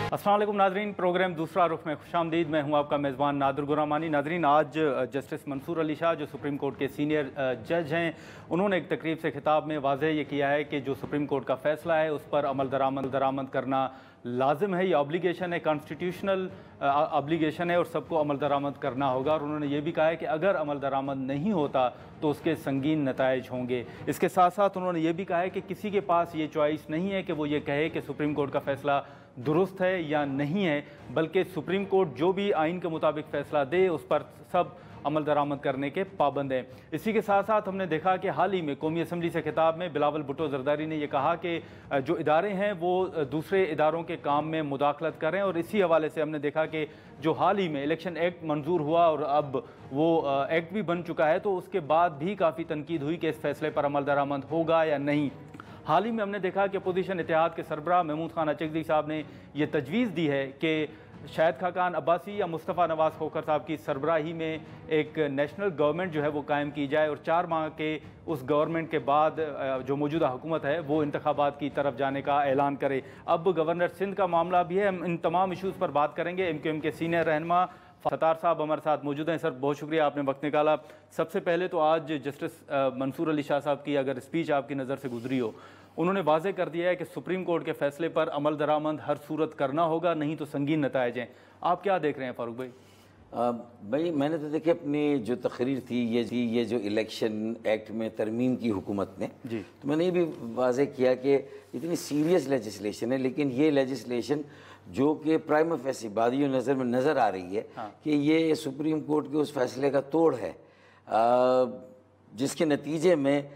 अस्सलाम वालेकुम नाजरीन, प्रोग्राम दूसरा रुख में खुशामदीद। मैं हूं आपका मेज़बान नादिर गुरामानी। नाजरीन, आज जस्टिस मंसूर अली शाह जो सुप्रीम कोर्ट के सीनियर जज हैं, उन्होंने एक तकरीब से खिताब में वाज़ेह ये किया है कि जो सुप्रीम कोर्ट का फ़ैसला है उस पर अमल दरामद करना लाजिम है। ये ऑब्लिगेशन है, कॉन्स्टिट्यूशनल ऑब्लिगेशन है और सबको अमल दरामद करना होगा। और उन्होंने ये भी कहा है कि अगर अमल दरामद नहीं होता तो उसके संगीन नताइज होंगे। इसके साथ साथ उन्होंने ये भी कहा है कि किसी के पास ये चॉइस नहीं है कि वो ये कहे कि सुप्रीम कोर्ट का फ़ैसला दुरुस्त है या नहीं है, बल्कि सुप्रीम कोर्ट जो भी आइन के मुताबिक फ़ैसला दे उस पर सब अमल दरामद करने के पाबंद हैं। इसी के साथ साथ हमने देखा कि हाल ही में कौमी असम्बली से खिताब में बिलावल भुट्टो जरदारी ने यह कहा कि जो इदारे हैं वो दूसरे इदारों के काम में मुदाखलत करें। और इसी हवाले से हमने देखा कि जो हाल ही में इलेक्शन एक्ट मंजूर हुआ और अब वो एक्ट भी बन चुका है, तो उसके बाद भी काफ़ी तनकीद हुई कि इस फैसले पर अमल दरामद होगा या नहीं। हाल ही में हमने देखा कि अपोजिशन इत्तेहाद के सरबराह महमूद खान अचकज़ई साहब ने यह तजवीज़ दी है कि शाहिद खाकान अब्बासी या मुस्तफ़ा नवाज़ खोखर साहब की सरबराही में एक नेशनल गवर्नमेंट जो है वो कायम की जाए और 4 माह के उस गवर्नमेंट के बाद जो मौजूदा हुकूमत है वो इंतखाबात की तरफ जाने का ऐलान करे। अब गवर्नर सिंध का मामला भी है। हम इन तमाम इशूज़ पर बात करेंगे। MQM के सीनियर रहनुमा सत्तार साहब हमारे साथ मौजूद हैं। सर, बहुत शुक्रिया, आपने वक्त निकाला। सबसे पहले तो आज जस्टिस मंसूर अली शाह साहब की अगर स्पीच आपकी नज़र से गुजरी हो, उन्होंने वाज़ेह कर दिया है कि सुप्रीम कोर्ट के फैसले पर अमल दरामद हर सूरत करना होगा, नहीं तो संगीन नताइज हैं। आप क्या देख रहे हैं फारूक भाई? भाई, मैंने तो देखिए अपनी जो तकरीर थी ये जो इलेक्शन एक्ट में तरमीम की हुकूमत ने जी, तो मैंने ये भी वाज़ेह किया कि इतनी सीरियस लेजिस्लेशन है, लेकिन ये लेजिस्लेशन जो कि प्राइमा फेसी बादियों नज़र में नज़र आ रही है कि ये सुप्रीम कोर्ट के उस फैसले का तोड़ है, जिसके नतीजे में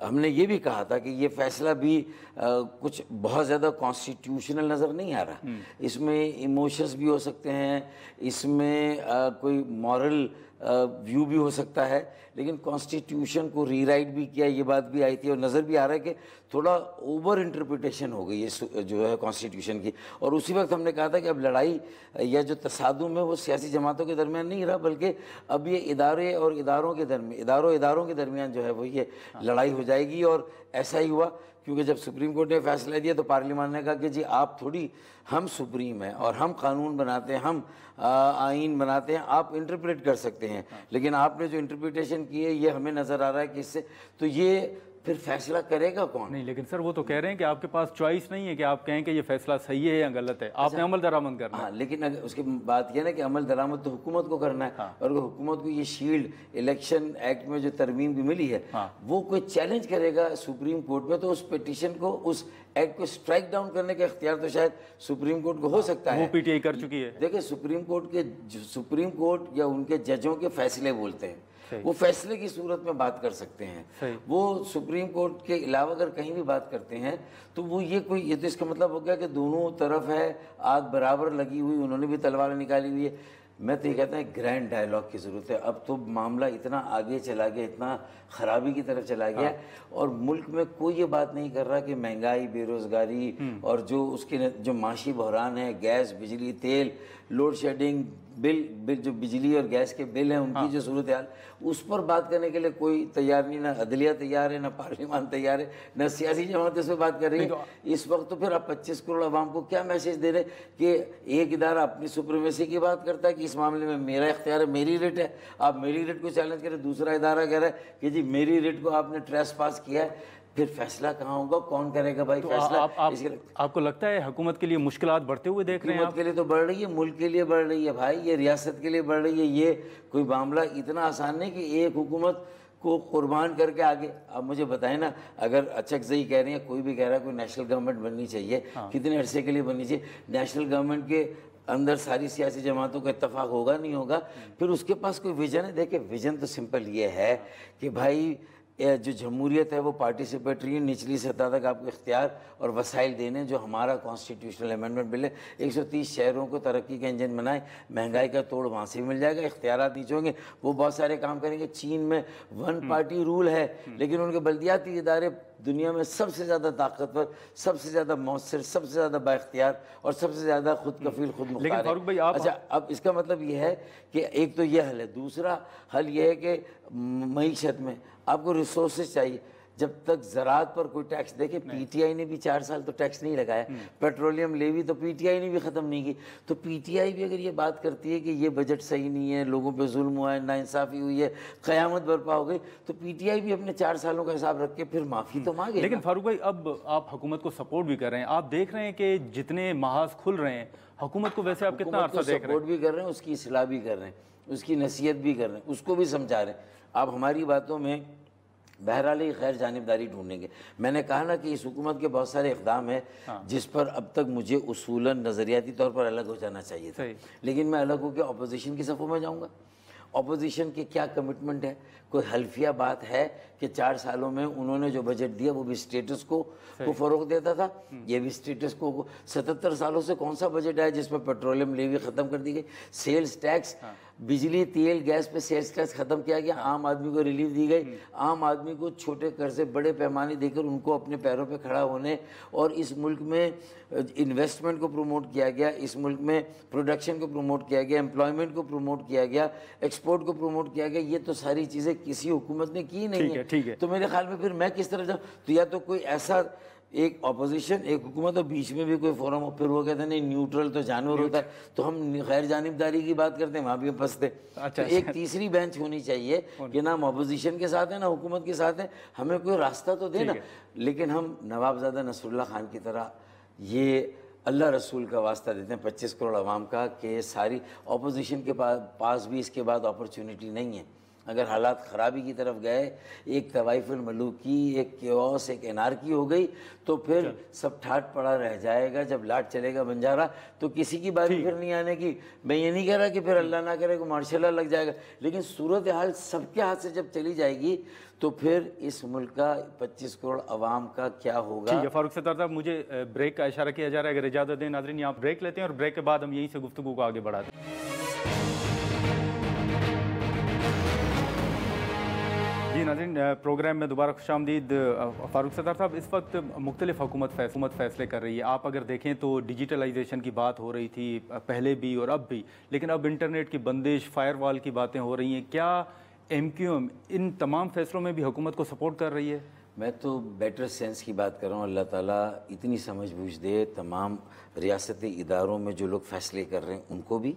हमने ये भी कहा था कि ये फैसला भी कुछ बहुत ज़्यादा कॉन्स्टिट्यूशनल नज़र नहीं आ रहा। इसमें इमोशंस भी हो सकते हैं, इसमें कोई मॉरल व्यू भी हो सकता है, लेकिन कॉन्स्टिट्यूशन को रीराइट भी किया, ये बात भी आई थी और नज़र भी आ रहा है कि थोड़ा ओवर इंटरप्रिटेशन हो गई है जो है कॉन्स्टिट्यूशन की। और उसी वक्त हमने कहा था कि अब लड़ाई या जो तसादुम है वो सियासी जमातों के दरमियान नहीं रहा, बल्कि अब ये इदारे और इदारों के दरमियान जो है वो ये लड़ाई हो जाएगी। और ऐसा ही हुआ, क्योंकि जब सुप्रीम कोर्ट ने फैसला दिया तो पार्लियामान ने कहा कि जी आप थोड़ी, हम सुप्रीम हैं और हम कानून बनाते हैं, हम आइन बनाते हैं, आप इंटरप्रेट कर सकते हैं, लेकिन आपने जो इंटरप्रिटेशन की है ये हमें नज़र आ रहा है कि इससे तो ये फिर फैसला करेगा कौन? नहीं, लेकिन सर वो तो कह रहे हैं कि आपके पास चॉइस नहीं है कि आप कहें कि ये फैसला सही है या गलत है, आपने अमल दरामद करना है। हाँ, लेकिन अगर उसकी बात यह ना कि अमल दरामद तो हुकूमत को करना है। और हुकूमत को ये शील्ड इलेक्शन एक्ट में जो तरमीम भी मिली है वो कोई चैलेंज करेगा सुप्रीम कोर्ट में, तो उस पिटीशन को, उस एक्ट को स्ट्राइक डाउन करने का इख्तियार तो शायद सुप्रीम कोर्ट को हो सकता है। वो PTI कर चुकी है। देखिए, सुप्रीम कोर्ट या उनके जजों के फैसले बोलते हैं, वो फैसले की सूरत में बात कर सकते हैं। वो सुप्रीम कोर्ट के अलावा अगर कहीं भी बात करते हैं तो वो ये तो इसका मतलब हो गया कि दोनों तरफ है आग बराबर लगी हुई, उन्होंने भी तलवार निकाली हुई है। मैं तो ये कहता हूँ ग्रैंड डायलॉग की ज़रूरत है। अब तो मामला इतना आगे चला गया, इतना ख़राबी की तरफ चला गया और मुल्क में कोई ये बात नहीं कर रहा कि महंगाई, बेरोज़गारी और जो उसके जो माशी बहरान है, गैस, बिजली, तेल, लोड शेडिंग, बिल जो बिजली और गैस के बिल हैं उनकी जो सूरत हाल, उस पर बात करने के लिए कोई तैयार नहीं, ना अदलिया तैयार है, ना पार्लियामान तैयार है, ना सियासी जमात इस पर बात कर रही है। इस वक्त तो फिर आप 25 करोड़ आवाम को क्या मैसेज दे रहे कि एक इदारा अपनी सुप्रीमेसी की बात करता है कि इस मामले में मेरा इख्तियार है, मेरी रिट है, आप मेरी रिट को चैलेंज करें, दूसरा इदारा कह रहा है कि जी मेरी रिट को आपने ट्रेसपास किया है, फिर फैसला कहाँ होगा, कौन करेगा भाई तो फैसला? आपको लगता है हुकूमत के लिए मुश्किलात बढ़ते हुए देख रहे हैं? हुकूमत के लिए तो बढ़ रही है, मुल्क के लिए बढ़ रही है भाई, ये रियासत के लिए बढ़ रही है। ये कोई मामला इतना आसान नहीं कि एक हुकूमत को कुर्बान करके आगे। अब मुझे बताएं ना, अगर अचकज़ई कह रहे हैं, कोई भी कह रहा है कोई नेशनल गवर्नमेंट बननी चाहिए, कितने अरसे के लिए बननी चाहिए? नेशनल गवर्नमेंट के अंदर सारी सियासी जमातों का इत्तफाक होगा नहीं होगा, फिर उसके पास कोई विजन है? देखिए, विजन तो सिंपल ये है कि भाई जो जमहूरियत है वो पार्टिसिपेटरी है, निचली सतह तक आपको इख्तियार और वसाइल देने, जो हमारा कॉन्स्टिट्यूशनल अमेंडमेंट बिल है, 130 शहरों को तरक्की का इंजन बनाए, महंगाई का तोड़ वहाँ से मिल जाएगा, इख्तियारात नीचे होंगे, वो बहुत सारे काम करेंगे। चीन में 1 पार्टी रूल है, लेकिन उनके बल्दियाती इदारे दुनिया में सबसे ज़्यादा ताकतवर, सबसे ज़्यादा मौसर, सबसे ज़्यादा बाइख्तियार और सबसे ज़्यादा खुद कफील, खुद मुख्तार है। अच्छा, अब इसका मतलब ये है कि एक तो ये हल है, दूसरा हल ये है कि मईशत में आपको रिसोर्सेज चाहिए। जब तक ज़राअत पर कोई टैक्स, देखे पीटीआई ने भी 4 साल तो टैक्स नहीं लगाया, पेट्रोलियम लेवी तो पीटीआई ने भी ख़त्म नहीं की। तो पीटीआई भी अगर ये बात करती है कि ये बजट सही नहीं है, लोगों पे जुल्म हुआ है, नाइंसाफ़ी हुई है, क़यामत बर्पा हो गई, तो पीटीआई भी अपने 4 सालों का हिसाब रख के फिर माफ़ी तो मांगे। लेकिन फारूक भाई, अब आप हुकूमत को सपोर्ट भी कर रहे हैं, आप देख रहे हैं कि जितने महाज खुल रहे हैं हुकूमत को, वैसे आप कितना अर्सा देख रहे हैं? सपोर्ट भी कर रहे हैं, उसकी इस्लाह भी कर रहे हैं, उसकी नसीहत भी कर रहे हैं, उसको भी समझा रहे हैं। आप हमारी बातों में बहरहाल ही खैर जानिबदारी ढूंढेंगे। मैंने कहा ना कि इस हुकूमत के बहुत सारे इक़दाम है जिस पर अब तक मुझे उसूलन नज़रियाती तौर पर अलग हो जाना चाहिए था, लेकिन मैं अलग होकर अपोजिशन की सफ़ों में जाऊँगा। अपोजिशन के क्या कमिटमेंट है? कोई हल्फिया बात है कि 4 सालों में उन्होंने जो बजट दिया वो भी स्टेटस को फ़रोग़ देता था, ये भी स्टेटस को। 77 सालों से कौन सा बजट आया जिसमें पेट्रोलियम लेवी ख़त्म कर दी गई, सेल्स टैक्स, बिजली तेल गैस पे सेल्स टैक्स ख़त्म किया गया, आम आदमी को रिलीफ दी गई, आम आदमी को छोटे कर्जे बड़े पैमाने देकर उनको अपने पैरों पे खड़ा होने और इस मुल्क में इन्वेस्टमेंट को प्रमोट किया गया, इस मुल्क में प्रोडक्शन को प्रमोट किया गया, एम्प्लॉयमेंट को प्रमोट किया गया, एक्सपोर्ट को प्रमोट किया गया। ये तो सारी चीज़ें किसी हुकूमत ने की नहीं है। ठीक है। तो मेरे ख्याल में फिर मैं किस तरह जाऊँ? तो या तो कोई ऐसा एक अपोजिशन, एक हुकूमत और बीच में भी कोई फोरम हो, फिर वो कहते हैं नहीं न्यूट्रल तो जानवर होता है, तो हम गैर जानिबदारी की बात करते हैं, वहाँ भी हम फंसते। तो एक तीसरी बेंच होनी चाहिए कि ना हम अपोजिशन के साथ हैं ना हुकूमत के साथ हैं, हमें कोई रास्ता तो दे ना। लेकिन हम नवाबजादा नसरुल्लाह खान की तरह ये अल्लाह रसूल का वास्ता देते हैं 25 करोड़ आवाम का कि सारी अपोजिशन के पास भी इसके बाद अपॉर्चुनिटी नहीं है। अगर हालात ख़राबी की तरफ गए, एक तवाइफुल मलूकी, एक केओस, एक एनार्की हो गई, तो फिर सब ठाट पड़ा रह जाएगा। जब लाट चलेगा बंजारा तो किसी की बारी फिर नहीं आने की। मैं ये नहीं कह रहा कि फिर अल्लाह ना करे को मार्शल लॉ लग जाएगा, लेकिन सूरत हाल सबके हाथ से जब चली जाएगी तो फिर इस मुल्क का 25 करोड़ आवाम का क्या होगा। ठीक है फारूक सत्तार साहब, मुझे ब्रेक का इशारा किया जा रहा है, अगर इजाज़त दें नाज़रीन यहाँ ब्रेक लेते हैं और ब्रेक के बाद हम यहीं से गुफ्तगू को आगे बढ़ाते हैं। जी नाज़रीन, प्रोग्राम में दोबारा खुशामदीद। फारूक सत्तार साहब, इस वक्त मुख्तलिफ हुकूमत फैसले कर रही है। आप अगर देखें तो डिजिटलाइजेशन की बात हो रही थी पहले भी और अब भी, लेकिन अब इंटरनेट की बंदिश, फायरवॉल की बातें हो रही हैं। क्या MQM इन तमाम फैसलों में भी हुकूमत को सपोर्ट कर रही है? मैं तो बेटर सेंस की बात कर रहा हूँ। अल्लाह ताला इतनी समझ बूझ दे तमाम रियासती इदारों में जो लोग फैसले कर रहे हैं उनको भी,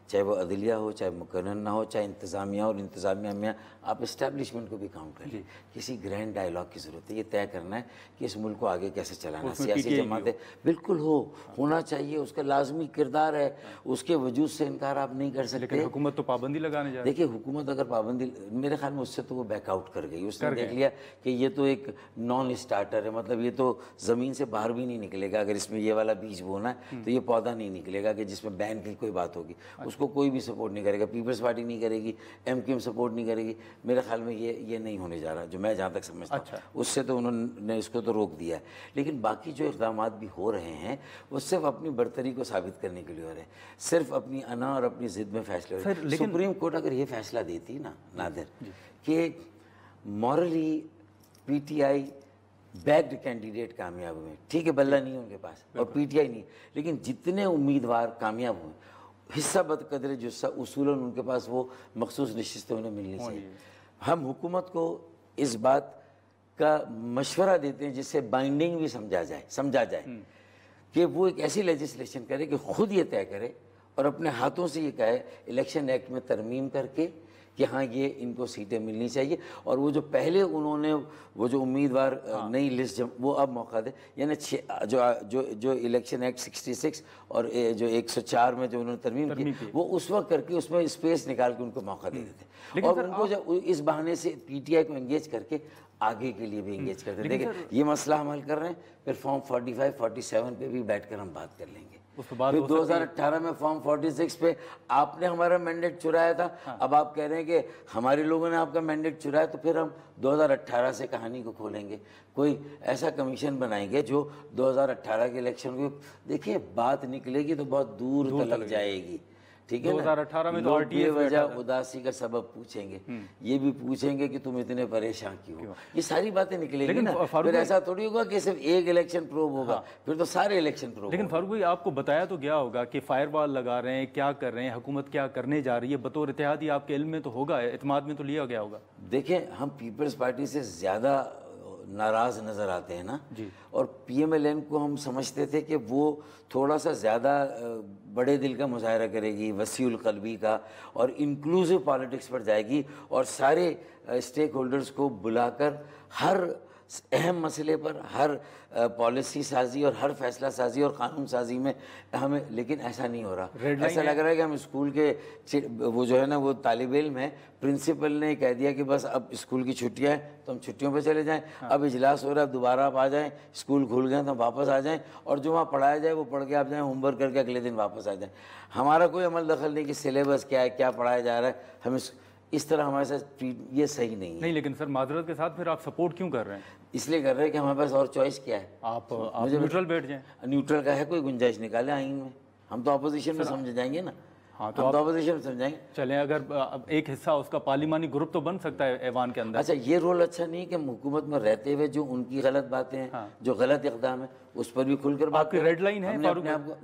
चाहे वो अदलिया हो, चाहे मुकर्रर हो, चाहे इंतज़ामिया और इंतज़ामिया में आप इस्टेब्लिशमेंट को भी काउंट करें। किसी ग्रैंड डायलॉग की ज़रूरत है। ये तय करना है कि इस मुल्क को आगे कैसे चलाना है। सियासी जमातें बिल्कुल होना चाहिए, उसका लाजमी किरदार है, उसके वजूद से इनकार आप नहीं कर सकते। लेकिन हुकूमत तो पाबंदी लगाने जा रही है। देखिए हुकूमत अगर पाबंदी, मेरे ख्याल में उससे तो वो बैकआउट कर गई। उसने देख लिया कि ये तो एक नॉन स्टार्टर है, मतलब ये तो ज़मीन से बाहर भी नहीं निकलेगा। अगर इसमें ये वाला बीज बोना है तो ये पौधा नहीं निकलेगा कि जिसमें बैन की कोई बात होगी। उसको कोई भी सपोर्ट नहीं करेगा, पीपल्स पार्टी नहीं करेगी, MQM सपोर्ट नहीं करेगी। मेरे ख्याल में ये नहीं होने जा रहा, जो मैं जहाँ तक समझता हूँ। उससे तो उन्होंने इसको तो रोक दिया है। लेकिन बाकी जो इक़दाम भी हो रहे हैं वो सिर्फ अपनी बरतरी को साबित करने के लिए हो रहे हैं, सिर्फ अपनी अना और अपनी ज़िद में फैसले हो रहे हैं। सुप्रीम कोर्ट अगर ये फैसला देती ना नादिर कि मॉरली PTI बैक्ड कैंडिडेट कामयाब हुए, ठीक है बल्ला नहीं है उनके पास और PTI नहीं, लेकिन जितने उम्मीदवार कामयाब हुए हिस्सा बदकदर जुस्सा उसूलन उनके पास वो मखसूस नशिस्तें उन्हें मिलनी चाहिए। हम हुकूमत को इस बात का मशवरा देते हैं जिससे बाइंडिंग भी समझा जाए कि वो एक ऐसी लेजिस्लेशन करे कि खुद ये तय करे और अपने हाथों से ये कहे इलेक्शन एक्ट में तरमीम करके कि हाँ ये इनको सीटें मिलनी चाहिए। और वो जो पहले उन्होंने वो जो उम्मीदवार नई लिस्ट वो अब मौका दे, यानी जो इलेक्शन एक्ट 66 और जो 104 में जो उन्होंने तरमीम की वो उस वक्त करके उसमें स्पेस निकाल के उनको मौका दे देते और उनको जब इस बहाने से PTI को एंगेज करके आगे के लिए भी एंगेज करते। देखिए ये मसला हम हल कर रहे हैं, फिर फॉर्म 45, 47 पे भी बैठकर हम बात कर लेंगे। फिर 2018 में फॉर्म 46 पे आपने हमारा मैंडेट चुराया था। अब आप कह रहे हैं कि हमारे लोगों ने आपका मैंडेट चुराया, तो फिर हम 2018 से कहानी को खोलेंगे, कोई ऐसा कमीशन बनाएंगे जो 2018 के इलेक्शन को, देखिए बात निकलेगी तो बहुत दूर तक जाएगी, ठीक है ना। 2018 में तो बेवजह उदासी का सबब पूछेंगे, ये भी पूछेंगे कि तुम इतने परेशान क्यों, ये सारी बातें निकलेंगी ना। फिर ऐसा थोड़ी होगा कि सिर्फ एक इलेक्शन प्रोब होगा, फिर तो सारे इलेक्शन प्रोब। लेकिन फारूक भाई आपको बताया तो गया होगा कि फायरवॉल लगा रहे हैं, क्या कर रहे हैं, हुकूमत क्या करने जा रही है, बतौर इत्तेहादी आपके इल्म में तो होगा, एतमाद में तो लिया गया होगा। देखें हम पीपल्स पार्टी से ज़्यादा नाराज़ नज़र आते हैं ना जी। और PMLN को हम समझते थे कि वो थोड़ा सा ज़्यादा बड़े दिल का मुजाहरा करेगी, वसीउल क़ल्बी का, और इंक्लूसिव पॉलिटिक्स पर जाएगी और सारे स्टेक होल्डर्स को बुलाकर हर अहम मसले पर, हर पॉलिसी साजी और हर फैसला साजी और कानून साजी में हमें, लेकिन ऐसा नहीं हो रहा। ऐसा लग रहा है कि हम स्कूल के वो जो है ना वो तालिब इल्म है, प्रिंसिपल ने कह दिया कि बस अब स्कूल की छुट्टियां हैं तो हम छुट्टियों पे चले जाएं, अब इजलास हो रहा है, अब दोबारा आप आ जाएं, स्कूल खुल गए तो हम वापस आ जाएं और जो वहाँ पढ़ाया जाए वो पढ़ के आप जाएं, होमवर्क करके अगले दिन वापस आ जाएं। हमारा कोई अमल दखल नहीं कि सिलेबस क्या है, क्या पढ़ाया जा रहा है, हम इस तरह हमारे साथ ये सही नहीं है। नहीं, लेकिन सर माजरत के साथ फिर आप सपोर्ट क्यों कर रहे हैं? इसलिए कर रहे हैं कि हमारे पास और चॉइस क्या है। आप न्यूट्रल बैठ जाएं। न्यूट्रल का है कोई गुंजाइश निकाले आइन में, हम तो अपोजिशन में समझ जाएंगे ना। हाँ, तो हम तो अपोजिशन में समझाएंगे। चलें, अगर एक हिस्सा उसका पार्लिमानी ग्रुप तो बन सकता है ऐवान के अंदर। अच्छा, ये रोल अच्छा नहीं कि हुकूमत में रहते हुए जो उनकी गलत बातें हैं, हाँ, जो गलत इक़दाम है, उस पर भी खुलकर बात आपकी रेड लाइन है फारूक? आपको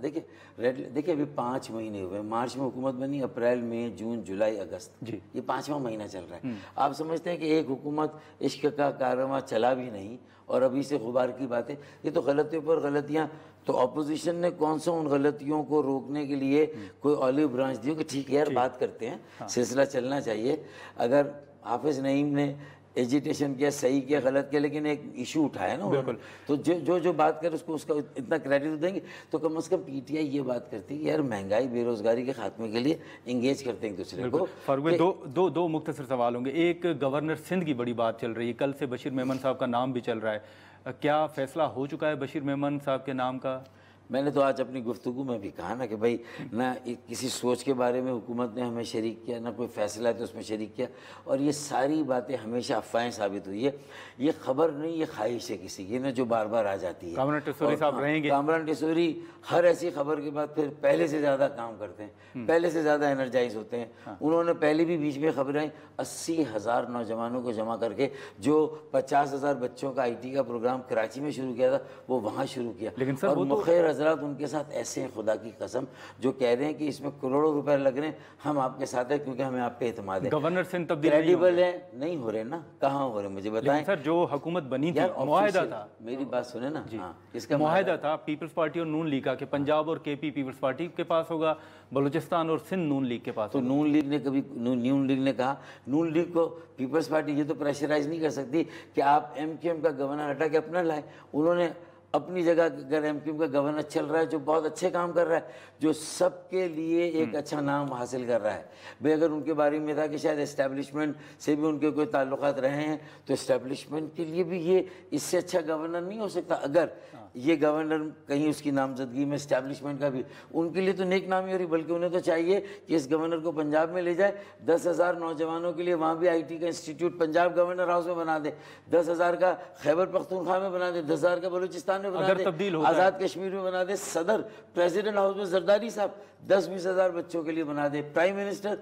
देखिए अभी 5 महीने हुए, मार्च में हुकूमत बनी, अप्रैल, मई, जून, जुलाई, अगस्त, जी, ये 5वां महीना चल रहा है। आप समझते हैं कि एक हुकूमत इश्क का कारवां चला भी नहीं और अभी से गुबार की बातें, ये तो गलतियों पर गलतियाँ। तो अपोजिशन ने कौन सा उन गलतियों को रोकने के लिए कोई ऑलिव ब्रांच दी कि ठीक है यार बात करते हैं, हाँ, सिलसिला चलना चाहिए। अगर हाफिज नईम ने एजिटेशन किया, सही किया, गलत किया, लेकिन एक इशू उठाया ना, बिल्कुल, तो जो बात करे उसको उसका इतना क्रेडिट देंगे तो कम से कम PTI ये बात करती है यार महंगाई बेरोजगारी के खात्मे के लिए इंगेज करते हैं एक दूसरे को। फारूक भाई, दो मुख्तसर सवाल होंगे। एक, गवर्नर सिंध की बड़ी बात चल रही है, कल से बशीर मेमन साहब का नाम भी चल रहा है, क्या फैसला हो चुका है बशीर मेमन साहब के नाम का? मैंने तो आज अपनी गुफ्तगू में भी कहा ना कि भाई ना किसी सोच के बारे में हुकूमत ने हमें शरीक किया, ना कोई फैसला है तो उसमें शरीक किया, और ये सारी बातें हमेशा अफवाहें साबित हुई है। ये खबर नहीं, ये ख्वाहिश है किसी की ना जो बार बार आ जाती है। कामरान टिसोरी साहब रहेंगे। कामरान टिसोरी हर ऐसी खबर के बाद फिर पहले से ज़्यादा काम करते हैं, पहले से ज़्यादा एनर्जाइज होते हैं। हाँ। उन्होंने पहले भी बीच में खबरें 80,000 नौजवानों को जमा करके, जो 50,000 बच्चों का IT का प्रोग्राम कराची में शुरू किया था वो वहाँ शुरू किया। लेकिन सर, और मुखैर हजरात उनके साथ ऐसे हैं, खुदा की कसम, जो कह रहे हैं कि इसमें करोड़ों रुपए लग रहे हैं, हम आपके साथ हैं क्योंकि हमें आप पे एतमाद है। गवर्नर सिंध तब्दील क्रेडिबल है, नहीं हो रहे ना, कहाँ हो रहे मुझे बताएं। सर, जो हुकूमत बनी थी, मुआहिदा था, मेरी बात सुने ना, हाँ, इसका मुआहिदा था पीपल्स पार्टी और नून लीग का कि पंजाब और KP पीपल्स पार्टी के पास होगा, बलूचिस्तान और सिंध नून लीग के पास। तो नून लीग ने कभी, नून लीग ने कहा, नून लीग को पीपल्स पार्टी ये तो प्रेशराइज नहीं कर सकती कि आप MQM का गवर्नर हटा के अपना लाए। उन्होंने अपनी जगह, अगर MQM का गवर्नर चल रहा है जो बहुत अच्छे काम कर रहा है, जो सबके लिए एक अच्छा नाम हासिल कर रहा है, भाई अगर उनके बारे में था कि शायद एस्टेब्लिशमेंट से भी उनके कोई ताल्लुकात रहे हैं, तो एस्टेब्लिशमेंट के लिए भी ये इससे अच्छा गवर्नर नहीं हो सकता। अगर ये गवर्नर कहीं उसकी नामजदगी में एस्टेब्लिशमेंट का भी, उनके लिए तो नेक नाम ही हो रही, बल्कि उन्हें तो चाहिए कि इस गवर्नर को पंजाब में ले जाए, 10,000 नौजवानों के लिए वहाँ भी IT का इंस्टीट्यूट पंजाब गवर्नर हाउस में बना दे, 10,000 का खैबर पख्तूनख्वा में बना दे, 10,000 का बलूचिस्तान में बना दे, आज़ाद कश्मीर में बना दे, सदर प्रेसिडेंट हाउस में जरदारी साहब 10-20,000 बच्चों के लिए बना दे, प्राइम मिनिस्टर,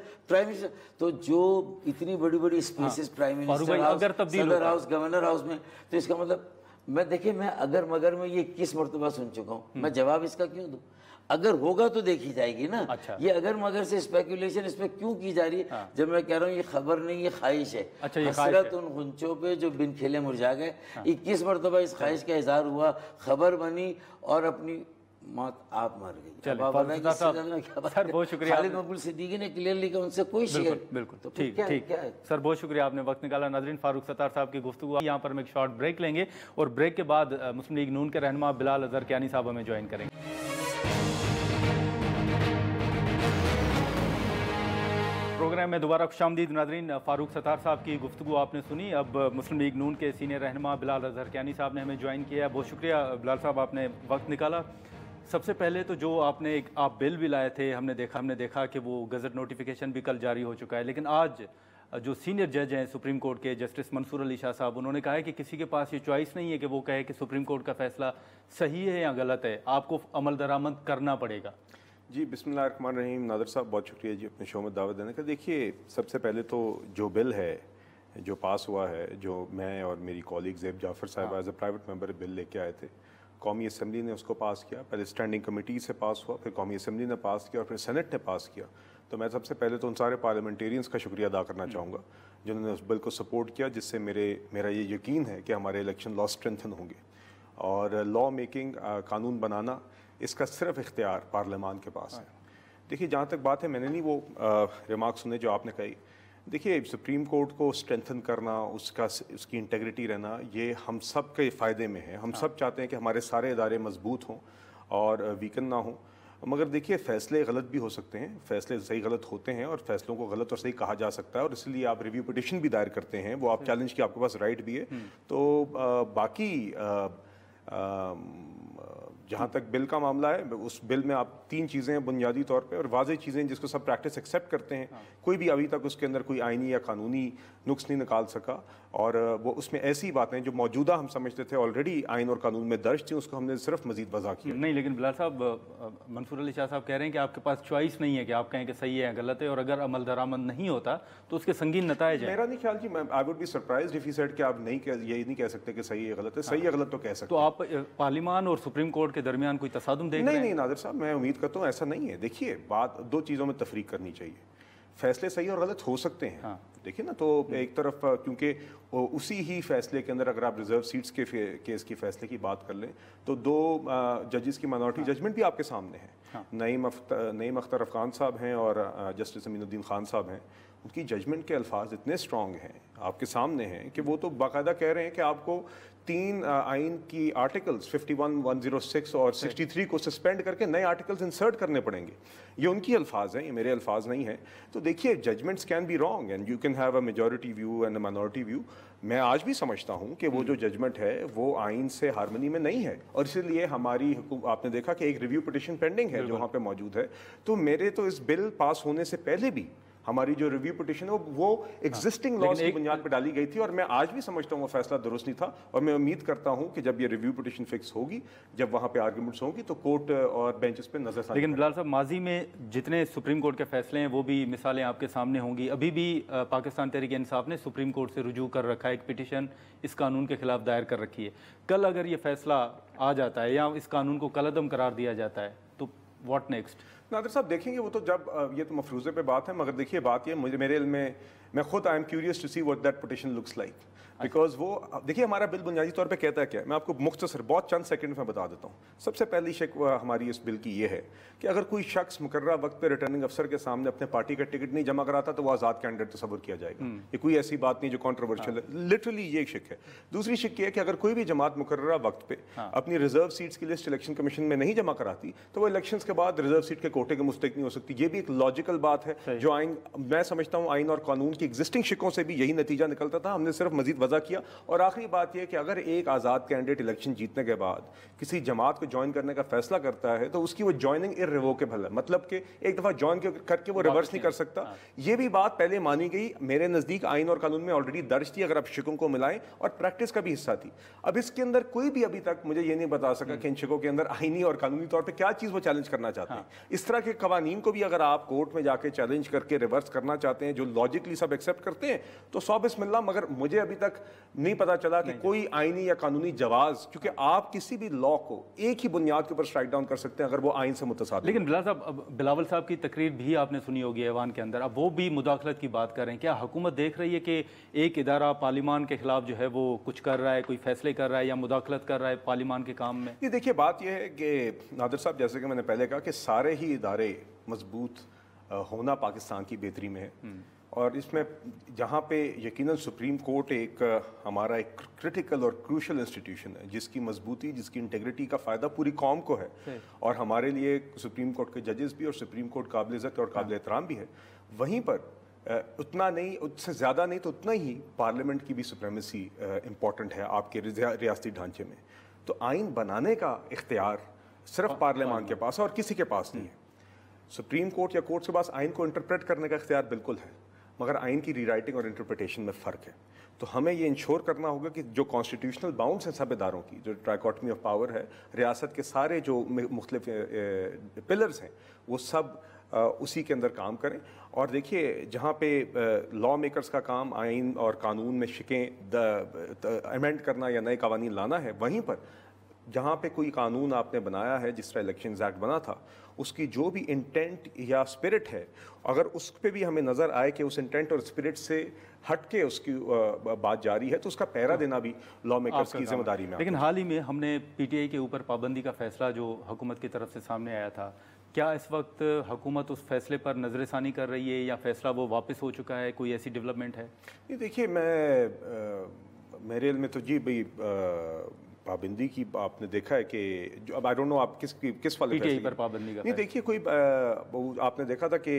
तो जो इतनी बड़ी बड़ी स्पेसेस, प्राइम मिनिस्टर हाउस, सदर हाउस, गवर्नर हाउस में, तो इसका मतलब देखिए मैं अगर मगर में ये 21 मरतबा सुन चुका हूँ, मैं जवाब इसका क्यों दूँ? अगर होगा तो देखी जाएगी ना। अच्छा। ये अगर मगर से स्पेकुलेशन इस पे क्यों की जा रही है? हाँ। जब मैं कह रहा हूँ ये खबर नहीं, ये ख्वाहिश है। अच्छा, हसरत उन गुंचों पे जो बिन खिले मुरझा गए। हाँ। 21 मरतबा इस ख्वाहिश का इजहार हुआ, खबर बनी और अपनी मौत आप मर गई। सर बहुत शुक्रिया। खालिद मकबूल सिद्दीकी ने क्लियरली कहा उनसे कोई शेयर। बिल्कुल, तो ठीक है सर, बहुत शुक्रिया, आपने वक्त निकाला। नाज़रीन, फारूक सत्तार साहब की गुफ्तगू। यहाँ पर हम एक शॉर्ट ब्रेक लेंगे और ब्रेक के बाद मुस्लिम लीग नून के रहनुमा बिलाल अजहर कियानी साहब हमें ज्वाइन करेंगे। प्रोग्राम में दोबारा खुशामदीद। नाज़रीन, फारूक सत्तार साहब की गुफ्तगू आपने सुनी। अब मुस्लिम लीग नून के सीनियर रहनुमा बिलाल अजहर कियानी साहब ने हमें ज्वाइन किया। बहुत शुक्रिया बिलाल साहब, आपने वक्त निकाला। सबसे पहले तो जो आपने आप बिल भी लाए थे, हमने देखा कि वो गज़ट नोटिफिकेशन भी कल जारी हो चुका है, लेकिन आज जो सीनियर जज हैं सुप्रीम कोर्ट के, जस्टिस मंसूर अली शाह साहब, उन्होंने कहा है कि किसी के पास ये चॉइस नहीं है कि वो कहे कि सुप्रीम कोर्ट का फैसला सही है या गलत है, आपको अमल दरामद करना पड़ेगा। जी, बिस्मिल्लाहिर्रहमानिर्रहीम। नादर साहब बहुत शुक्रिया जी अपने शो में दावत देने का। देखिए, सबसे पहले तो जो बिल है जो पास हुआ है, जो मैं और मेरी कॉलीग ज़ैब जाफ़र साहब as a private member bill लेके आए थे, कौमी असम्बली ने उसको पास किया। पहले स्टैंडिंग कमेटी से पास हुआ, फिर कौमी असम्बली ने पास किया और फिर सेनेट ने पास किया। तो मैं सबसे पहले तो उन सारे पार्लियामेंटेरियंस का शुक्रिया अदा करना चाहूँगा जिन्होंने उस बिल को सपोर्ट किया, जिससे मेरा ये यकीन है कि हमारे इलेक्शन लॉ स्ट्रेंथन होंगे। और लॉ मेकिंग, कानून बनाना, इसका सिर्फ इख्तियार पार्लियामान के पास है। देखिए, जहाँ तक बात है, मैंने नहीं वो रिमार्क सुने जो आपने कही। देखिए, सुप्रीम कोर्ट को स्ट्रेंथन करना, उसकी इंटेग्रिटी रहना, ये हम सब के फ़ायदे में है। हम सब चाहते हैं कि हमारे सारे इदारे मजबूत हों और वीकन ना हों। मगर देखिए, फ़ैसले गलत भी हो सकते हैं, फ़ैसले सही गलत होते हैं, और फैसलों को गलत और सही कहा जा सकता है, और इसलिए आप रिव्यू पिटिशन भी दायर करते हैं, वो आप चैलेंज की आपके पास राइट भी है। तो बाकी जहाँ तक बिल का मामला है, उस बिल में आप 3 चीज़ें हैं बुनियादी तौर पे, और वाज़ेह चीज़ें जिसको सब प्रैक्टिस एक्सेप्ट करते हैं। कोई भी अभी तक उसके अंदर कोई आईनी या कानूनी नुक्स नहीं निकाल सका, और वो उसमें ऐसी बातें जो मौजूदा हम समझते थे ऑलरेडी आइन और कानून में दर्ज थी, उसको हमने सिर्फ मजीद वज़ा किया। नहीं, लेकिन बिलाल साहब, मंसूर अली शाह साहब कह रहे हैं कि आपके पास चॉइस नहीं है कि आप कहें कि सही है या गलत है, और अगर अमल दरामद नहीं होता तो उसके संगीन नतायज हैं। मेरा नहीं ख्याल जी, I would be surprised if he said कि आप यही नहीं कह सकते कि सही है गलत है। सही है गलत तो कह सकते। तो आप पार्लियामान और सुप्रीम कोर्ट के दरमियान कोई तसादुम देख रहे हैं? नहीं नादिर साहब, मैं उम्मीद करता हूँ ऐसा नहीं है। देखिए, बात 2 चीज़ों में तफरीक करनी चाहिए। फैसले सही और गलत हो सकते हैं। देखिए ना, तो एक तरफ क्योंकि उसी ही फैसले के अंदर अगर आप रिजर्व सीट्स के केस की फैसले की बात कर लें, तो 2 जजेस की माइनॉरिटी जजमेंट भी आपके सामने है। नईम अख्तर अफगान साहब हैं और जस्टिस अमीनुद्दीन खान साहब हैं। उनकी जजमेंट के अल्फाज इतने स्ट्रॉन्ग हैं, आपके सामने हैं, कि वो तो बाकायदा कह रहे हैं कि आपको 3 आइन की आर्टिकल्स 51, 106 और 63 को सस्पेंड करके नए आर्टिकल्स इंसर्ट करने पड़ेंगे। ये उनकी अल्फाज हैं, ये मेरे अल्फाज नहीं हैं। तो देखिए, judgements can be wrong and you can have a majority view and a minority view. मैं आज भी समझता हूँ कि वो जो जजमेंट है वो आइन से हार्मनी में नहीं है, और इसीलिए हमारी आपने देखा कि एक रिव्यू पिटिशन पेंडिंग है जो वहाँ पे मौजूद है। तो मेरे तो इस बिल पास होने से पहले भी हमारी जो रिव्यू पिटिशन है वो एग्जिस्टिंग लॉज की बुनियाद पर डाली गई थी, और मैं आज भी समझता हूँ वो फैसला दुरुस्त नहीं था। और मैं उम्मीद करता हूँ कि जब ये रिव्यू पिटिशन फिक्स होगी, जब वहाँ पे आर्गुमेंट्स होंगी, तो कोर्ट और बेंचेस पे नजर। लेकिन बिलाल साहब, माजी में जितने सुप्रीम कोर्ट के फैसले हैं वो भी मिसालें आपके सामने होंगी। अभी भी पाकिस्तान तहरीक इंसाफ ने सुप्रीम कोर्ट से रुजू कर रखा है, एक पिटिशन इस कानून के खिलाफ दायर कर रखी है। कल अगर ये फैसला आ जाता है या इस कानून को कलअदम करार दिया जाता है, तो व्हाट नेक्स्ट? नादिर साहब, देखेंगे वो तो जब ये तो मफरूज़े पे बात है, मगर देखिए बात ये मेरे इल्म में, मैं खुद I am curious to see what that petition looks like, because वो देखिए हमारा बिल बुनियादी तौर पे कहता है क्या, मैं आपको मुख्तसर बहुत चंद सेकंड में बता देता हूँ। सबसे पहली शिकवा हमारी इस बिल की ये है कि अगर कोई शख्स मुकर्रर वक्त पे रिटर्निंग अफसर के सामने अपने पार्टी का टिकट नहीं जमा कराता तो वो आज़ाद कैंडिडेट तस्वुर किया जाएगा। ये कोई ऐसी बात नहीं जो कॉन्ट्रोवर्शियल है, लिटरली ये एक शिक है। दूसरी शिक ये है कि अगर कोई भी जमात मुकर्रर वक्त पे अपनी रिजर्व सीट्स की लिस्ट इलेक्शन कमीशन में नहीं जमा कराती तो वो इलेक्शन के बाद रिजर्व सीट के कोटे के मुस्तहिक नहीं हो सकती। ये भी एक लॉजिकल बात है जो आइन, मैं समझता हूँ आइन और कानून की एग्जिस्टिंग शिकों से भी यही नतीजा निकलता था। हमने सिर्फ मजीद वजह किया। और आखिरी बात यह कि अगर एक आज़ाद कैंडिडेट इलेक्शन जीतने के बाद किसी जमात को ज्वाइन करने का फैसला करता है तो उसकी वो ज्वाइनिंग इर्रिवोकेबल है, मतलब कि एक दफ़ा ज्वाइन करके वो रिवर्स नहीं कर सकता। ये भी बात पहले मानी गई, मेरे नज़दीक आइन और कानून में ऑलरेडी दर्ज थी, अगर आप शिकों को मिलाएं, और प्रैक्टिस का भी हिस्सा थी। अब इसके अंदर कोई भी अभी तक मुझे ये नहीं बता सका कि इन शिकों के अंदर आइनी और कानूनी तौर पर क्या चीज़ वो चैलेंज करना चाहते हैं। इस तरह के कवानीन को भी अगर आप कोर्ट में जाके चैलेंज करके रिवर्स करना चाहते हैं जो लॉजिकली सब एक्सेप्ट करते हैं तो सौ बिस्मिल्लाह, मगर मुझे अभी तक नहीं पता चला कि कोई आईनी या कानूनी जवाज, क्योंकि आप किसी भी लॉ को एक ही बुनियाद के ऊपर स्ट्राइक डाउन कर सकते हैं अगर वो आइन से मुतसाद। लेकिन बिलाल साहब, अब बिलावल साहब की तकरीर भी आपने सुनी होगी ऐवान के अंदर, अब वो भी मुदाखलत की बात कर रहे हैं। क्या हुकूमत देख रही है कि एक इदारा पार्लियामान के खिलाफ जो है वो कुछ कर रहा है, कोई फैसले कर रहा है या मुदाखलत कर रहा है पार्लियामान के काम में? ये देखिए बात यह है कि नादिर साहब, जैसे कि मैंने पहले कहा कि सारे ही इदारे मजबूत होना पाकिस्तान की बेहतरी में है, और इसमें जहाँ पे यकीनन सुप्रीम कोर्ट एक हमारा एक क्रिटिकल और क्रूशल इंस्टीट्यूशन है जिसकी मजबूती, जिसकी इंटेग्रिटी का फ़ायदा पूरी कौम को है, और हमारे लिए सुप्रीम कोर्ट के जजेस भी और सुप्रीम कोर्ट काबिल इज़्ज़त और काबिल एहतराम भी है। वहीं पर उतना नहीं, उससे ज़्यादा नहीं तो उतना ही पार्लियामेंट की भी सुप्रीमेसी इम्पॉर्टेंट है आपके रियासती ढांचे में। तो आइन बनाने का इख्तियार सिर्फ पार्लियामान के पास है और किसी के पास नहीं है। सुप्रीम कोर्ट या कोर्ट के पास आइन को इंटरप्रेट करने का इख्तियार बिल्कुल है, मगर आइन की रीराइटिंग और इंटरप्रिटेशन में फ़र्क है। तो हमें ये इंश्योर करना होगा कि जो कॉन्स्टिट्यूशनल बाउंड्स हैं सब इदारों की, जो ट्राइकॉटमी ऑफ पावर है, रियासत के सारे जो मुख्तलिफ पिलर्स हैं वो सब उसी के अंदर काम करें। और देखिए जहाँ पे लॉ मेकर्स का काम आइन और कानून में शिकें अमेंड करना या नए कवानीन लाना है, वहीं पर जहाँ पे कोई कानून आपने बनाया है, जिस तरह इलेक्शन एक्ट बना था, उसकी जो भी इंटेंट या स्पिरिट है, अगर उस पर भी हमें नज़र आए कि उस इंटेंट और स्पिरिट से हट के उसकी बात जारी है, तो उसका पहरा देना भी लॉ मेकर्स की जिम्मेदारी में। लेकिन हाल ही में हमने पीटीआई के ऊपर पाबंदी का फैसला जो हुकूमत की तरफ से सामने आया था, क्या इस वक्त हुकूमत उस फैसले पर नज़रसानी कर रही है या फैसला वो वापस हो चुका है? कोई ऐसी डेवलपमेंट है? ये देखिए, मेरे में तो जी भाई पाबंदी की आपने देखा है कि जो अब आई डोंट नो आप किस वाले पीटीआई पर पाबंदी का नहीं, देखिए कोई आपने देखा था कि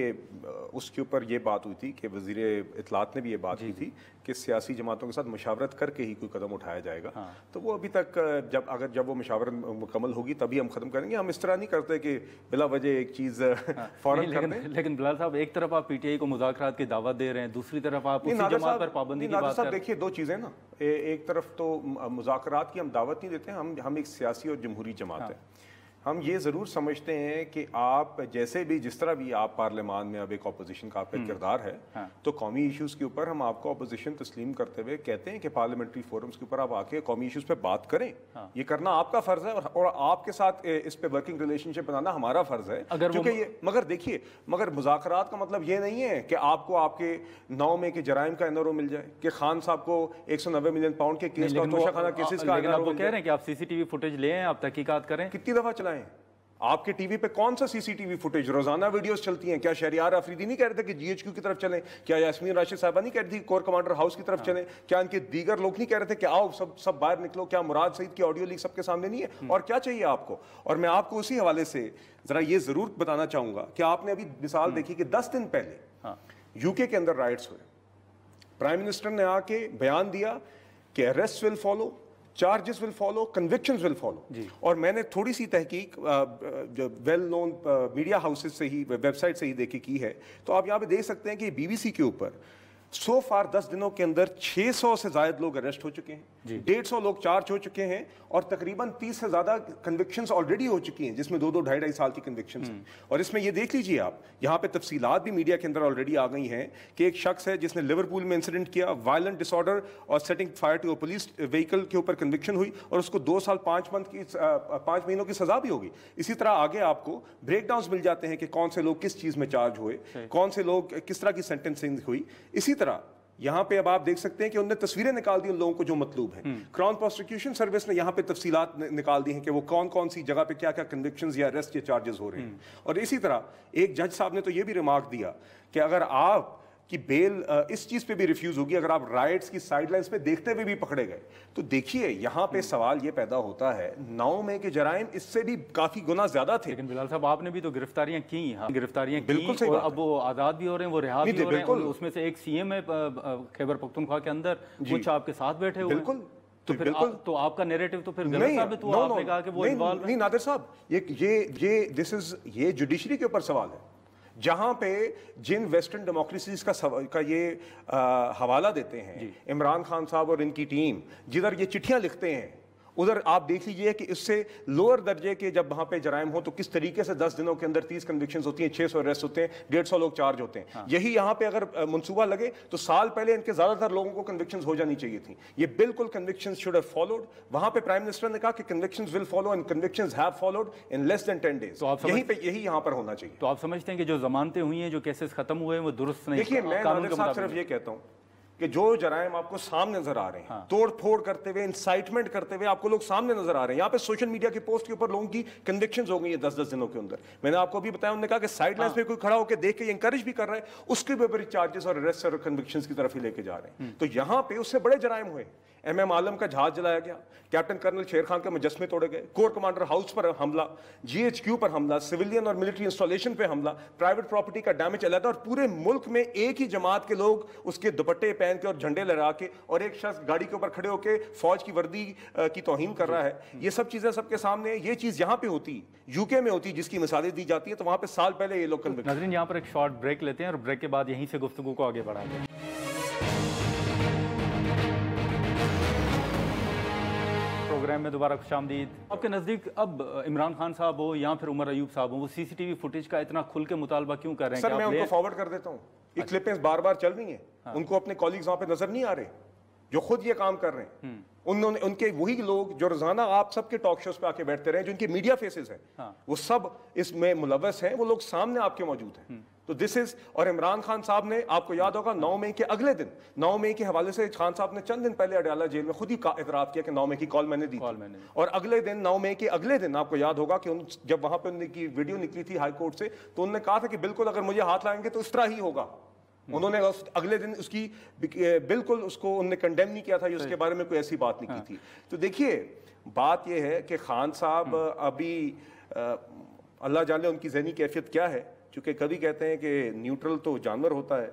उसके ऊपर ये बात हुई थी कि वज़ीर इत्तलात ने भी ये बात की थी कि सियासी जमातों के साथ मुशावरत करके ही कोई कदम उठाया जाएगा। हाँ। तो वो अभी तक जब वो मुशावरत मुकम्मल होगी तभी हम ख़त्म करेंगे। हम इस तरह नहीं करते कि बिला वजह एक चीज़ फौरन कर दें। लेकिन बिलाल साहब, एक तरफ आप पीटीआई को मुज़ाकरात की दावत दे रहे हैं, दूसरी तरफ आप उसी जमात पर पाबंदी की बात कर रहे हैं। देखिए, दो चीज़ें ना, एक तरफ तो मुज़ाकरात की हम दावत नहीं देते, हम एक सियासी और जमहूरी जमात है। हम ये ज़रूर समझते हैं कि आप जैसे भी जिस तरह भी आप पार्लियामान में अब एक अपोजिशन का आपका किरदार है, तो कौमी इश्यूज़ के ऊपर हम आपको अपोजिशन तस्लीम करते हुए कहते हैं कि पार्लियामेंट्री फोरम्स के ऊपर आप आके कौमी इश्यूज़ पे बात करें। ये करना आपका फ़र्ज़ है और आपके साथ इस पे वर्किंग रिलेशनशिप बनाना हमारा फ़र्ज़ है। क्योंकि ये मगर मुज़ाकरात का मतलब ये नहीं है कि आपको आपके 9 में के जराइम का एनआरओ मिल जाए, कि खान साहब को 190 मिलियन पाउंड के केस का तोशाखाना केसेस का एनआरओ कह रहे हैं कि आप सीसीटीवी फुटेज लें, आप तहकीकात करें। कितनी दफ़ा चलाएं? आपके टीवी पे कौन सा सीसीटीवी फुटेज? रोजाना वीडियोस चलती हैं। क्या शहरियार अफरीदी नहीं कह रहे थे कि जीएचक्यू की तरफ चलें? क्या यास्मीन राशिद साहबा नहीं कह रही थी कोर कमांडर हाउस की तरफ चलें? क्या इनके दीगर लोग नहीं कह रहे थे कि आओ सब बाहर निकलो? क्या मुराद सईद की ऑडियो लीक सबके सामने नहीं है? और क्या चाहिए आपको? और मैं आपको उसी हवाले से जरा ये जरूर बताना चाहूंगा कि आपने अभी मिसाल देखी कि 10 दिन पहले यूके के अंदर राइट्स हुए, प्राइम मिनिस्टर ने आके बयान दिया कि arrest will follow, charges will follow, convictions will follow. और मैंने थोड़ी सी तहकीक वेल नोन मीडिया हाउसेस से ही, वेबसाइट से ही देखी की है। तो आप यहाँ पे देख सकते हैं कि बीबीसी के ऊपर सो फार 10 दिनों के अंदर 600 से ज्यादा लोग अरेस्ट हो चुके हैं, 150 लोग चार्ज हो चुके हैं और तकरीबन 30 से ज्यादा कन्विक्शंस ऑलरेडी हो चुकी हैं, जिसमें 2-2, 2.5 साल की कन्विक्शंस हैं। और इसमें ये देख लीजिए आप, यहाँ पे तफसीलात भी मीडिया के अंदर ऑलरेडी आ गई हैं कि एक शख्स है जिसने लिवरपूल में इंसिडेंट किया, वायलेंट डिसऑर्डर और setting fire to a police vehicle के ऊपर कन्विक्शन हुई और उसको 2 साल 5 महीनों की सजा भी होगी। इसी तरह आगे आपको ब्रेक डाउन मिल जाते हैं कि कौन से लोग किस चीज में चार्ज हुए, कौन से लोग किस तरह की सेंटेंसिंग हुई। इसी तरह यहाँ पे अब आप देख सकते हैं कि उन्होंने तस्वीरें निकाल दी उन लोगों को जो मतलूब है। क्राउन प्रोसिक्यूशन सर्विस ने यहाँ पे तफसीलात निकाल दी हैं कि वो कौन कौन सी जगह पे क्या क्या कन्विक्शंस या अरेस्ट या चार्जेस हो रहे हैं। और इसी तरह एक जज साहब ने तो ये भी रिमार्क दिया कि अगर आप कि बेल इस चीज पे भी रिफ्यूज होगी अगर आप राइट्स की साइडलाइंस पे देखते हुए भी पकड़े गए। तो देखिए यहाँ पे सवाल ये पैदा होता है, 9 मई के जराइम इससे भी काफी गुना ज्यादा थे। लेकिन बिलाल साहब, आपने भी तो गिरफ्तारियां की, गिरफ्तारियां बिल्कुल की, और अब वो आजाद भी हो रहे हैं, वो रिहा भी हो रहे हैं। उसमें से एक सीएम है खैबर पख्तूनख्वा के अंदर, कुछ आपके साथ बैठे हुए। बिल्कुल। तो फिर तो आपका नैरेटिव तो फिर गलत साबित हुआ। आपने कहा कि वो इन्वॉल्व नहीं। नादिर साहब, ये जुडिशरी के ऊपर सवाल है, जहां पे जिन वेस्टर्न डेमोक्रेसीज का ये हवाला देते हैं इमरान खान साहब और इनकी टीम, जिधर ये चिट्ठियां लिखते हैं, उधर आप देख लीजिए कि इससे लोअर दर्जे के जब वहां पे जराइम हो तो किस तरीके से 10 दिनों के अंदर 30 कन्विक्शंस होती हैं, 600 अरेस्ट होते हैं, 150 लोग चार्ज होते हैं। यही यहाँ पे अगर मंसूबा लगे तो साल पहले इनके ज्यादातर लोगों को कन्विक्शंस हो जानी चाहिए थी। ये बिल्कुल कन्विक्शंस शुड हैव फॉलोड। वहां पे प्राइम मिनिस्टर ने कहा कि convictions will follow and convictions have followed in less than 10 days. यही यहाँ पर होना चाहिए। तो आप समझते हैं कि जो जमानतें हुई हैं, जो केसेस खत्म हुए हैं, वो दुरुस्त नहीं? देखिए, मैं नादिर साहब सिर्फ ये कहता हूँ कि जो जराइम आपको सामने नजर आ रहे हैं, तोड़ फोड़ करते हुए, इंसाइटमेंट करते हुए आपको लोग सामने नजर आ रहे हैं। यहाँ पे सोशल मीडिया के पोस्ट के ऊपर लोगों की कन्विक्शंस हो गई है 10-10 दिनों के अंदर। मैंने आपको अभी बताया, उन्होंने कहा कि साइडलाइंस पे कोई खड़ा होकर देख के इंकरेज भी कर रहा है, उसके ऊपर चार्जेस और अरेस्ट और कन्विक्शंस की तरफ ही लेके जा रहे हैं। तो यहाँ पे उससे बड़े जराइम हुए। MM आलम का जहाज जलाया गया, कैप्टन कर्नल शेर खान के मुजस्मे तोड़े गए, कोर कमांडर हाउस पर हमला, GHQ पर हमला, सिविलियन और मिलिट्री इंस्टॉलेशन पे हमला, प्राइवेट प्रॉपर्टी का डैमेज अलग, और पूरे मुल्क में एक ही जमात के लोग उसके दुपट्टे पहन के और झंडे लहरा के, और एक शख्स गाड़ी के ऊपर खड़े होकर फौज की वर्दी की तौहीन कर रहा है। ये सब चीजें सबके सामने। ये चीज यहाँ पे होती, यूके में होती, जिसकी मिसालें दी जाती है, तो वहां पे साल पहले ये लोग कन्विक्ट। नाज़रीन, यहाँ पर एक शॉर्ट ब्रेक लेते हैं और ब्रेक के बाद यहीं से गुफ्तगू को आगे बढ़ाते हैं। प्रोग्राम में दोबारा खुशामदीद। आपके नज़दीक अब इमरान खान साहब हो या फिर उमर अयूब साहब हो, वो CCTV फुटेज का इतना खुल के मुतालबा क्यों कर रहे हैं? सर, मैं उनको फॉरवर्ड कर देता हूँ। ये क्लिपिंग्स बार बार चल रही हैं, उनको अपने कॉलीग्स वहां पे नजर नहीं आ रहे जो खुद ये काम कर रहे हैं। उन्होंने उनके वही लोग जो रोजाना आप सबके टॉक शोज पे आके बैठते रहे, जो इनके मीडिया फेसेस हैं, वो सब इसमें मुलव्वस हैं, वो लोग सामने आपके मौजूद हैं। तो दिस इज, और इमरान खान साहब ने, आपको याद होगा 9 मई के अगले दिन, 9 मई के हवाले से खान साहब ने चंद दिन पहले अडयाला जेल में खुद ही इतराफ किया कि 9 मई की कॉल मैंने दी थी। और अगले दिन 9 मई के अगले दिन आपको याद होगा कि जब वहां पे उनकी वीडियो निकली थी हाई कोर्ट से, तो उन्होंने कहा था कि बिल्कुल अगर मुझे हाथ लाएंगे तो इस तरह ही होगा। उन्होंने अगले दिन उसकी बिल्कुल उसको उन्होंने कंडेम नहीं किया था, उसके बारे में कोई ऐसी बात नहीं की थी। तो देखिए बात यह है कि खान साहब अभी अल्लाह जाने उनकी ज़हनी कैफियत क्या है, क्योंकि कभी कहते हैं कि न्यूट्रल तो जानवर होता है,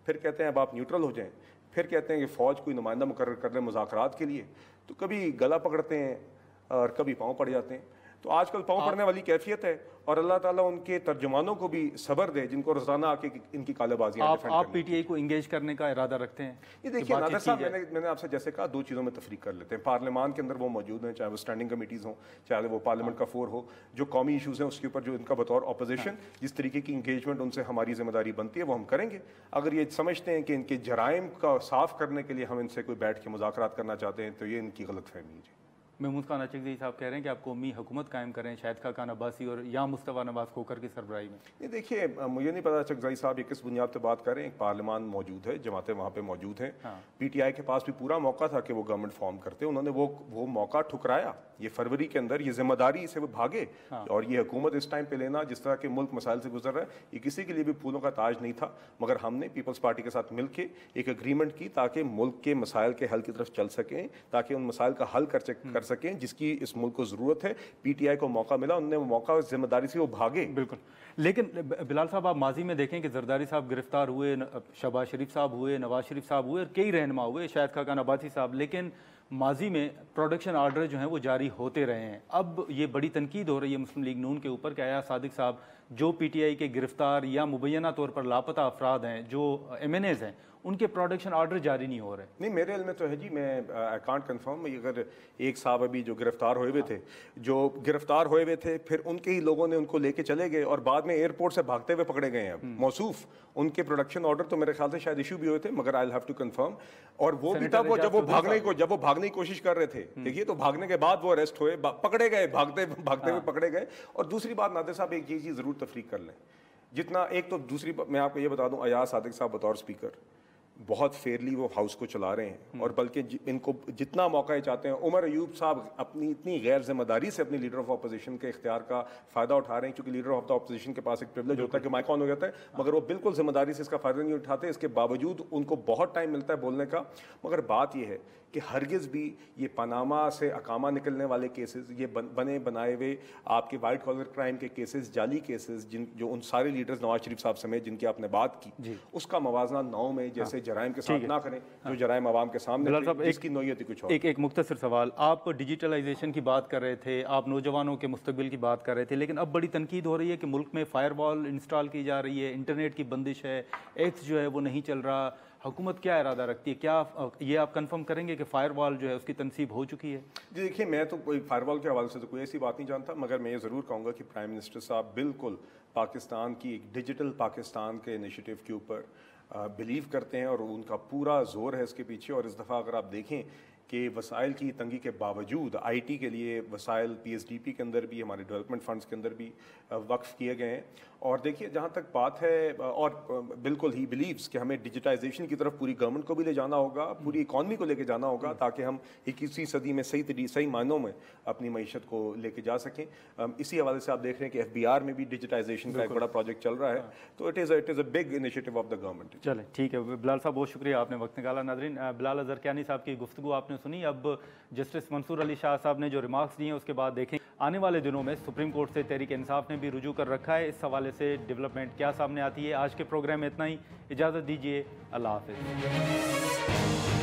फिर कहते हैं अब आप न्यूट्रल हो जाएं, फिर कहते हैं कि फ़ौज कोई नुमाइंदा मुकर्रर कर रहे मुज़ाकरात के लिए, तो कभी गला पकड़ते हैं और कभी पाँव पड़ जाते हैं। तो आजकल पाँव पड़ने वाली कैफियत है, और अल्लाह ताला उनके तर्जुमानों को भी सब्र दे जिनको रोजाना आके इनकी कालेबाजियां डिफेंड आप पीटीआई को इंगेज करने का इरादा रखते हैं? ये देखिए नादर साहब, मैंने आपसे जैसे कहा, दो चीज़ों में तफरीक कर लेते हैं। पार्लियामान के अंदर वो मौजूद हैं, चाहे वो स्टैंडिंग कमेटीज़ हों, चाहे वो पार्लियामेंट का फोर हो, जो कौमी इशूज़ हैं उसके ऊपर जो इनका बतौर अपोजिशन जिस तरीके की इंगेजमेंट उनसे हमारी जिम्मेदारी बनती है वो हम करेंगे। अगर ये समझते हैं कि इनके जराइम का साफ करने के लिए हम इनसे कोई बैठ के मुज़ाकरात करना चाहते हैं, तो ये इनकी गलत फहमी है। महमूद खान अचकज़ई साहब कह रहे हैं कि आप कौमी हुकूमत कायम करें शाहिद खान अब्बासी और या मुस्तफ़ा नवाज़ खोखर की सरबराही में। ये देखिए, मुझे नहीं पता अचकज़ई साहब ये किस बुनियाद पे बात कर रहे हैं। एक पार्लियामान मौजूद है, जमातें वहाँ पे मौजूद हैं। पीटीआई के पास भी पूरा मौका था कि वो गवर्नमेंट फॉर्म करते, उन्होंने वो मौका ठुकराया। ये फरवरी के अंदर ये जिम्मेदारी से वो भागे, और ये हुकूमत इस टाइम पे लेना, जिस तरह के मुल्क मसाइल से गुजर रहा है, ये किसी के लिए भी फूलों का ताज नहीं था। मगर हमने पीपल्स पार्टी के साथ मिल के एक एग्रीमेंट की ताकि मुल्क के मसाइल के हल की तरफ चल सकें, ताकि उन मसाइल का हल कर सकें जिसकी इस मुल्क को जरूरत है। पीटीआई को मौका मिला, उन्होंने वो मौका, जिम्मेदारी से वो भागे। बिल्कुल, लेकिन बिलाल साहब, आप माजी में देखें कि जरदारी साहब गिरफ्तार हुए, शहबाज शरीफ साहब हुए, नवाज शरीफ साहब हुए और कई रहनुमा हुए, शाहिद खान अब्बासी साहब, लेकिन माजी में प्रोडक्शन आर्डर जो हैं वो जारी होते रहे हैं। अब ये बड़ी तनकीद हो रही है मुस्लिम लीग नून के ऊपर कि अयाज सादिक साहब जो पीटीआई के गिरफ्तार या मुबैना तौर पर लापता अफराद हैं, जो एमएनएज हैं, उनके प्रोडक्शन आर्डर जारी नहीं हो रहे। नहीं, मेरे इल्म में तो है जी, मैं आई कांट कंफर्म। अगर एक साहब अभी जो गिरफ्तार हुए हुए थे, फिर उनके ही लोगों ने उनको लेके चले गए और बाद में एयरपोर्ट से भागते हुए पकड़े गए हैं। अब मौसूफ उनके प्रोडक्शन ऑर्डर तो मेरे ख्याल से शायद इशू भी हुए थे, मगर I will have to confirm. और वो भी था जब वो भागने की कोशिश कर रहे थे। देखिए, तो भागने के बाद वो अरेस्ट हुए, पकड़े गए, भागते हुए पकड़े गए। और दूसरी बात नादिर साहब, एक चीज़ जरूर तफरीक कर लें, जितना एक तो दूसरी मैं आपको ये बता दूं, अयाज सादिक साहब बतौर स्पीकर बहुत फेयरली वो हाउस को चला रहे हैं, और बल्कि इनको जितना मौका ये चाहते हैं। उमर अयूब साहब अपनी इतनी गैर जिम्मेदारी से अपनी लीडर ऑफ अपोजिशन के इख्तियार का फ़ायदा उठा रहे हैं, क्योंकि लीडर ऑफ द अपोजिशन के पास एक प्रिविलेज होता है कि माइक ऑन हो जाता है, मगर वो बिल्कुल जिम्मेदारी से इसका फ़ायदा नहीं उठाते। इसके बावजूद उनको बहुत टाइम मिलता है बोलने का। मगर बात यह है कि हरगिज़ भी ये पनामा से अकामा निकलने वाले केसेस, ये बने बनाए हुए आपके वाइट कॉलर क्राइम के केसेस, जाली केसेस, जो उन सारे लीडर्स नवाज शरीफ साहब समेत जिनकी आपने बात की, उसका मवाजना 9 में जैसे जराइम के साथ ना करें, जो जराइम आवाम के सामने, इसकी नौयत कुछ और। एक मुख्तसर सवाल, आप डिजिटलाइजेशन की बात कर रहे थे, आप नौजवानों के मुस्तकबिल की बात कर रहे थे, लेकिन अब बड़ी तनकीद हो रही है कि मुल्क में फायरवॉल इंस्टॉल की जा रही है, इंटरनेट की बंदिश है, एक्स जो है वो नहीं चल रहा। हुकूमत क्या इरादा रखती है? क्या ये आप कंफर्म करेंगे कि फायरवॉल जो है उसकी तनसीब हो चुकी है? जी देखिए, मैं तो कोई फायरवॉल के हवाले से तो कोई ऐसी बात नहीं जानता, मगर मैं ये ज़रूर कहूँगा कि प्राइम मिनिस्टर साहब बिल्कुल पाकिस्तान की एक डिजिटल पाकिस्तान के इनिशिएटिव के ऊपर बिलीव करते हैं, और उनका पूरा जोर है इसके पीछे। और इस दफ़ा अगर आप देखें कि वसाइल की तंगी के बावजूद आईटी के लिए वसाइल पीएसडीपी के अंदर भी, हमारे डेवलपमेंट फंड्स के अंदर भी वक्फ किए गए हैं। और देखिए, जहाँ तक बात है, और बिल्कुल ही बिलीव्स कि हमें डिजिटाइजेशन की तरफ पूरी गवर्नमेंट को भी ले जाना होगा, पूरी इकॉनमी को लेके जाना होगा, ताकि हम 21वीं सदी में सही मायनों में अपनी मईशत को लेके जा सकें। इसी हवाले से आप देख रहे हैं कि एफबीआर में भी डिजिटाइजेशन का एक बड़ा प्रोजेक्ट चल रहा है। तो it is a big initiative of the government. चलें, ठीक है बिलाल साहब, बहुत शुक्रिया, आपने वक्त निकाला। नाज़रीन, बिलाल अज़रकियानी साहब की गुफ्तगू आपने सुनी। अब जस्टिस मंसूर अली शाह साहब ने जो रिमार्क्स दिए हैं उसके बाद देखें आने वाले दिनों में सुप्रीम कोर्ट से तहरीक इंसाफ ने भी रुजू कर रखा है, इस हवाले से डेवलपमेंट क्या सामने आती है। आज के प्रोग्राम में इतना ही, इजाज़त दीजिए, अल्लाह हाफ़िज़।